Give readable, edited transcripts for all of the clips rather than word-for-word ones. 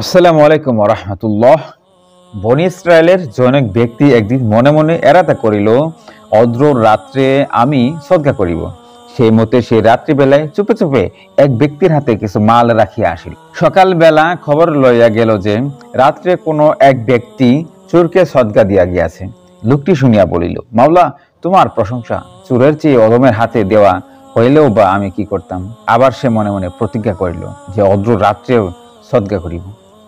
আসসালামু আলাইকুম ওয়া রাহমাতুল্লাহ। বনি ইসরায়েলের জনক ব্যক্তি একদিন মনে মনে এরাতা করিল, অদ্র রাত্রে আমি সদকা করিব। সেই মতে সে রাত্রিবেলায় চুপে চুপে এক ব্যক্তির হাতে কিছু মাল রাখিয়া আসিল। সকালবেলা খবর লইয়া গেল যে রাত্রে কোনো এক ব্যক্তি চোরকে সদকা দিয়া গিয়াছে। লোকটি শুনিয়া বলিল, মাওলা, তোমার প্রশংসা, চোরের চেয়ে অধমের হাতে দেওয়া হইলেও বা আমি কি করতাম। আবার সে মনে মনে প্রতিজ্ঞা করিল যে অদ্র রাত্রেও সদকা করিব।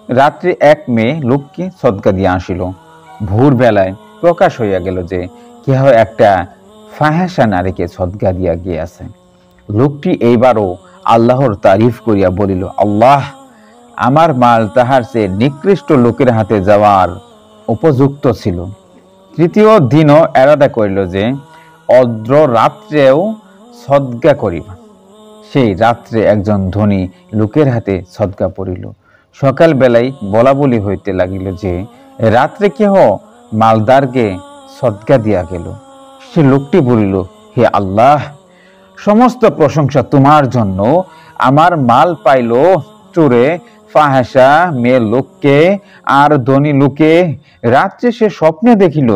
রাত্রে এক মেয়ে লোককে সদকা দিয়া আসিল। ভোর বেলায় প্রকাশ হইয়া গেল যে কেহ একটা ফাহেসা নারীকে সদকা দিয়া গিয়াছে। লোকটি এইবারও আল্লাহর তারিফ করিয়া বলিল, আল্লাহ, আমার মাল তাহার চেয়ে নিকৃষ্ট লোকের হাতে যাওয়ার উপযুক্ত ছিল। তৃতীয় দিনও এরাদা করিল যে অদ্র রাত্রেও সদকা করিব। সেই রাত্রে একজন ধনী লোকের হাতে সদকা পড়িল। সকাল বেলায় বলা বলি হইতে লাগিল যে রাত্রে কেহ মালদারকে সদকা দিয়া গেল। সে লোকটি বলিল, হে আল্লাহ, সমস্ত প্রশংসা তোমার জন্য। আমার মাল পাইল চোরে, ফাহেসা মেয়ে লোককে আর ধনী লোকে। রাত্রে সে স্বপ্নে দেখিল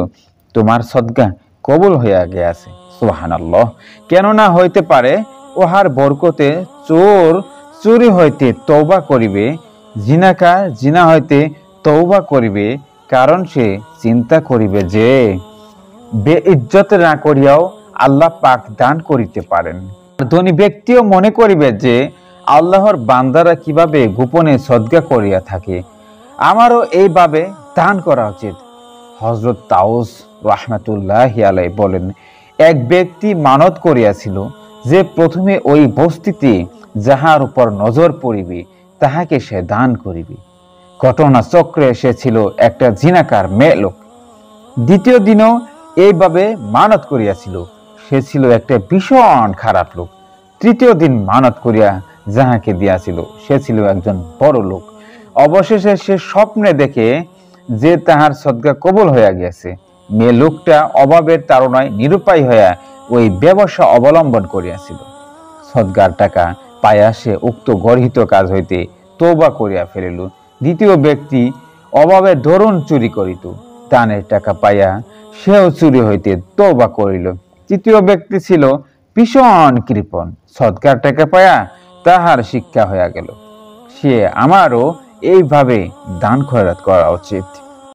তোমার সদকা কবুল হইয়া গিয়াছে। সুবহানাল্লাহ। কেননা হইতে পারে ওহার বরকতে চোর চুরি হইতে তওবা করিবে, জিনাকার জিনা হইতে তওবা করিবে, কারণ সে চিন্তা করিবে যে বেইজ্জত না করিয়াও আল্লাহ পাক দান করিতে পারেন। ধনী ব্যক্তিও মনে করিবে যে আল্লাহর বান্দারা কিভাবে গোপনে সদকা করিয়া থাকে, আমারও এইভাবে দান করা উচিত। হযরত তাউস রাহমাতুল্লাহি আলাইহি বলেন, এক ব্যক্তি মানত করিয়াছিল যে প্রথমে ওই বস্তিতে যাহার উপর নজর পড়িবে তাহাকে সে দান করিবে। ঘটনা চক্রে সে ছিল একটা জিনাকার মেয়ে লোক। দ্বিতীয় দিনও এইভাবে মানত করিয়াছিল, সে ছিল একটা ভীষণ খারাপ লোক। তৃতীয় দিন মানত করিয়া যাহাকে দিয়াছিল সে ছিল একজন বড় লোক। অবশেষে সে স্বপ্নে দেখে যে তাহার সদকা কবুল হইয়া গিয়াছে। মেয়ে লোকটা অভাবের তাড়নায় নিরুপায় হইয়া ওই ব্যবসা অবলম্বন করিয়াছিল। সদকার টাকা পাইয়া সে উক্ত গর্হিত কাজ হইতে তওবা করিয়া ফেলিল। দ্বিতীয় ব্যক্তি অভাবের দরুন চুরি করিত, দানের টাকা পাইয়া সেও চুরি হইতে তওবা করিল। তৃতীয় ব্যক্তি ছিল ভীষণ কৃপণ, সদকার টাকা পাইয়া তাহার শিক্ষা হইয়া গেল। সে আমারও এইভাবে দান খয়রাত করা উচিত।